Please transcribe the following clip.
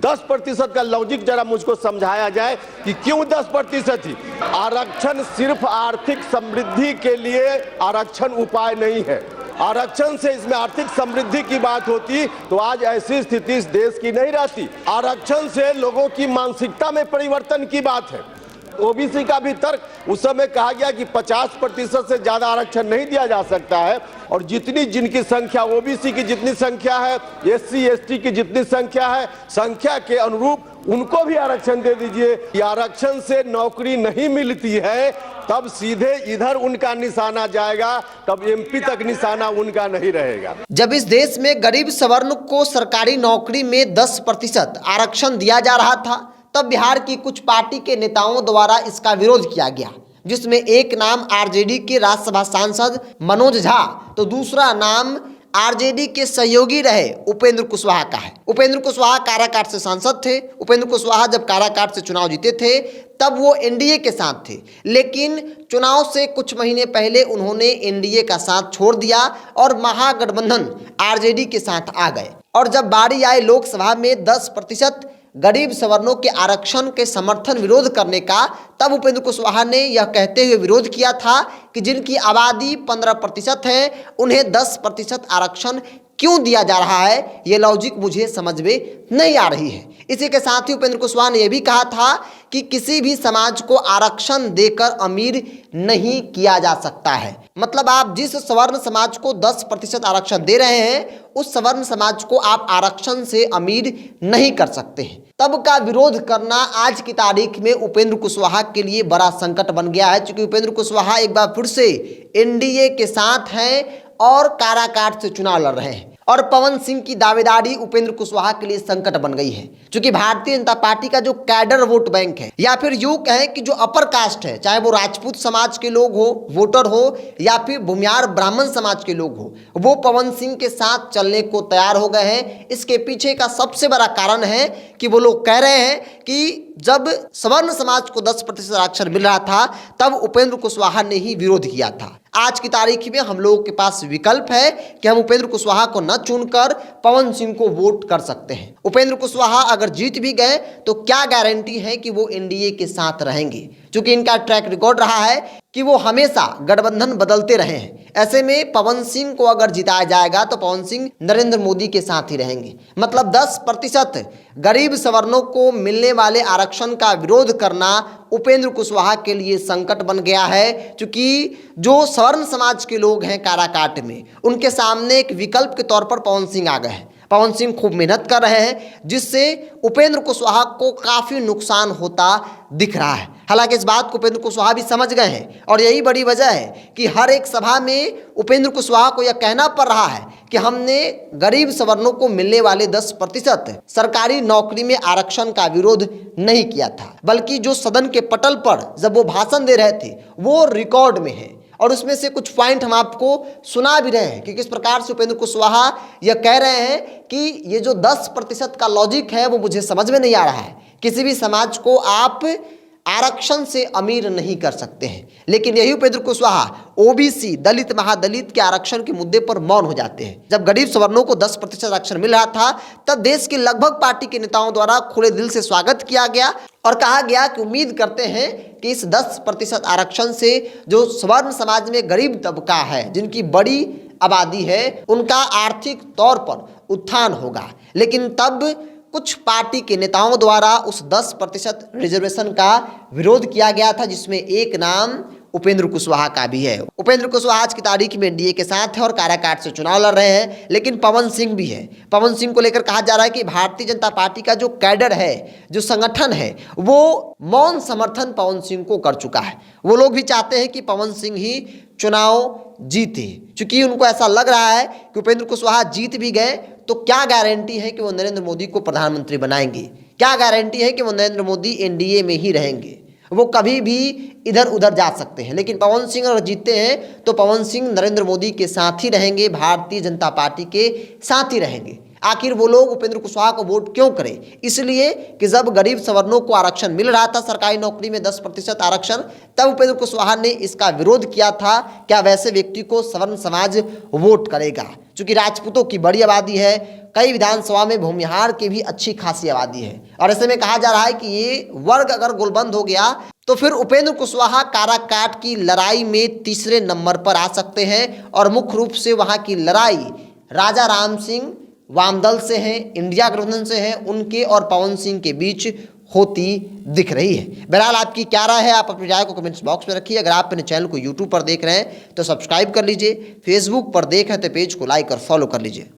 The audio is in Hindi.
10% का लॉजिक जरा मुझको समझाया जाए कि क्यों 10% ही। आरक्षण सिर्फ आर्थिक समृद्धि के लिए आरक्षण उपाय नहीं है। आरक्षण से इसमें आर्थिक समृद्धि की बात होती तो आज ऐसी स्थिति इस देश की नहीं रहती। आरक्षण से लोगों की मानसिकता में परिवर्तन की बात है। ओबीसी का भी तर्क उस समय कहा गया कि 50% से ज्यादा आरक्षण नहीं दिया जा सकता है, और जिनकी संख्या ओबीसी की जितनी संख्या है, एससी एसटी की जितनी संख्या है, संख्या के अनुरूप उनको भी आरक्षण दे दीजिए। आरक्षण से नौकरी नहीं मिलती है तब सीधे इधर उनका निशाना जाएगा, तब एमपी तक निशाना उनका नहीं रहेगा। जब इस देश में गरीब सवर्ण को सरकारी नौकरी में 10% आरक्षण दिया जा रहा था, तब बिहार की कुछ पार्टी के नेताओं द्वारा इसका विरोध किया गया, जिसमें एक नाम आरजेडी के राज्यसभा सांसद मनोज झा तो दूसरा नाम आरजेडी के सहयोगी रहे उपेंद्र कुशवाहा का है। उपेंद्र कुशवाहा काराकाट से सांसद थे। उपेंद्र कुशवाहा जब काराकाट से चुनाव जीते थे तब वो एनडीए के साथ थे, लेकिन चुनाव से कुछ महीने पहले उन्होंने एनडीए का साथ छोड़ दिया और महागठबंधन आरजेडी के साथ आ गए। और जब बारी आई लोकसभा में 10% गरीब सवर्णों के आरक्षण के समर्थन विरोध करने का, तब उपेंद्र कुशवाहा ने यह कहते हुए विरोध किया था कि जिनकी आबादी 15% है उन्हें 10% आरक्षण क्यों दिया जा रहा है, ये लॉजिक मुझे समझ में नहीं आ रही है। इसी के साथ ही उपेंद्र कुशवाहा ने यह भी कहा था कि किसी भी समाज को आरक्षण देकर अमीर नहीं किया जा सकता है। मतलब आप जिस सवर्ण समाज को 10% आरक्षण दे रहे हैं उस सवर्ण समाज को आप आरक्षण से अमीर नहीं कर सकते हैं। तब का विरोध करना आज की तारीख में उपेंद्र कुशवाहा के लिए बड़ा संकट बन गया है, क्योंकि उपेंद्र कुशवाहा एक बार फिर से एनडीए के साथ हैं और काराकाट से चुनाव लड़ रहे हैं। और पवन सिंह की दावेदारी उपेंद्र कुशवाहा के लिए संकट बन गई है, क्योंकि भारतीय जनता पार्टी का जो कैडर वोट बैंक है, या फिर यूं कहें कि जो अपर कास्ट है, चाहे वो राजपूत समाज के लोग हो, वोटर हो, या फिर भूमियार ब्राह्मण समाज के लोग हो, वो पवन सिंह के साथ चलने को तैयार हो गए हैं। इसके पीछे का सबसे बड़ा कारण है कि वो लोग कह रहे हैं कि जब सवर्ण समाज को 10% आरक्षण मिल रहा था तब उपेंद्र कुशवाहा ने ही विरोध किया था। आज की तारीख में हम लोगों के पास विकल्प है कि हम उपेंद्र कुशवाहा को न चुनकर पवन सिंह को वोट कर सकते हैं। उपेंद्र कुशवाहा अगर जीत भी गए तो क्या गारंटी है कि वो एनडीए के साथ रहेंगे, क्योंकि इनका ट्रैक रिकॉर्ड रहा है कि वो हमेशा गठबंधन बदलते रहे हैं। ऐसे में पवन सिंह को अगर जिताया जाएगा तो पवन सिंह नरेंद्र मोदी के साथ ही रहेंगे। मतलब 10% गरीब सवर्णों को मिलने वाले आरक्षण का विरोध करना उपेंद्र कुशवाहा के लिए संकट बन गया है, क्योंकि जो सवर्ण समाज के लोग हैं काराकाट में, उनके सामने एक विकल्प के तौर पर पवन सिंह आ गए हैं। पवन सिंह खूब मेहनत कर रहे हैं, जिससे उपेंद्र कुशवाहा को काफ़ी नुकसान होता दिख रहा है। हालांकि इस बात को उपेंद्र कुशवाहा भी समझ गए हैं, और यही बड़ी वजह है कि हर एक सभा में उपेंद्र कुशवाहा को यह कहना पड़ रहा है कि हमने गरीब सवर्णों को मिलने वाले 10% सरकारी नौकरी में आरक्षण का विरोध नहीं किया था, बल्कि जो सदन के पटल पर जब वो भाषण दे रहे थे वो रिकॉर्ड में है। और उसमें से कुछ पॉइंट हम आपको सुना भी रहे हैं कि किस प्रकार से उपेंद्र कुशवाहा यह कह रहे हैं कि ये जो 10% का लॉजिक है वो मुझे समझ में नहीं आ रहा है। किसी भी समाज को आप आरक्षण से अमीर नहीं कर सकते हैं, लेकिन यही उपेंद्र कुशवाहा ओबीसी, दलित, महादलित के आरक्षण के मुद्दे पर मौन हो जाते हैं। जब गरीब सवर्णों को 10% आरक्षण मिल रहा था तब देश के लगभग पार्टी के नेताओं द्वारा खुले दिल से स्वागत किया गया और कहा गया कि उम्मीद करते हैं कि इस 10% आरक्षण से जो सवर्ण समाज में गरीब तबका है, जिनकी बड़ी आबादी है, उनका आर्थिक तौर पर उत्थान होगा। लेकिन तब कुछ पार्टी के नेताओं द्वारा उस 10% रिजर्वेशन का विरोध किया गया था, जिसमें एक नाम उपेंद्र कुशवाहा का भी है। उपेंद्र कुशवाहा आज की तारीख में एनडीए के साथ है और काराकाट से चुनाव लड़ रहे हैं, लेकिन पवन सिंह भी है। पवन सिंह को लेकर कहा जा रहा है कि भारतीय जनता पार्टी का जो कैडर है, जो संगठन है, वो मौन समर्थन पवन सिंह को कर चुका है। वो लोग भी चाहते हैं कि पवन सिंह ही चुनाव जीते, क्योंकि उनको ऐसा लग रहा है कि उपेंद्र कुशवाहा जीत भी गए तो क्या गारंटी है कि वो नरेंद्र मोदी को प्रधानमंत्री बनाएंगे, क्या गारंटी है कि वो नरेंद्र मोदी एनडीए में ही रहेंगे। वो कभी भी इधर उधर जा सकते हैं, लेकिन पवन सिंह अगर जीतते हैं तो पवन सिंह नरेंद्र मोदी के साथ ही रहेंगे, भारतीय जनता पार्टी के साथ ही रहेंगे। आखिर वो लोग उपेंद्र कुशवाहा को वोट क्यों करें? इसलिए कि जब गरीब सवर्णों को आरक्षण मिल रहा था सरकारी नौकरी में 10% आरक्षण, तब उपेंद्र कुशवाहा ने इसका विरोध किया था। क्या वैसे व्यक्ति को सवर्ण समाज वोट करेगा? चूंकि राजपूतों की बड़ी आबादी है, कई विधानसभा में भूमिहार की भी अच्छी खासी आबादी है, और ऐसे में कहा जा रहा है कि ये वर्ग अगर गोलबंद हो गया तो फिर उपेंद्र कुशवाहा काराकाट की लड़ाई में तीसरे नंबर पर आ सकते हैं। और मुख्य रूप से वहां की लड़ाई राजा राम सिंह वामदल से हैं, इंडिया गठबंधन से हैं, उनके और पवन सिंह के बीच होती दिख रही है। बहरहाल आपकी क्या राय है? आप अपनी राय को कमेंट्स बॉक्स में रखिए। अगर आप अपने चैनल को यूट्यूब पर देख रहे हैं तो सब्सक्राइब कर लीजिए, फेसबुक पर देख रहे हैं तो पेज को लाइक और फॉलो कर लीजिए।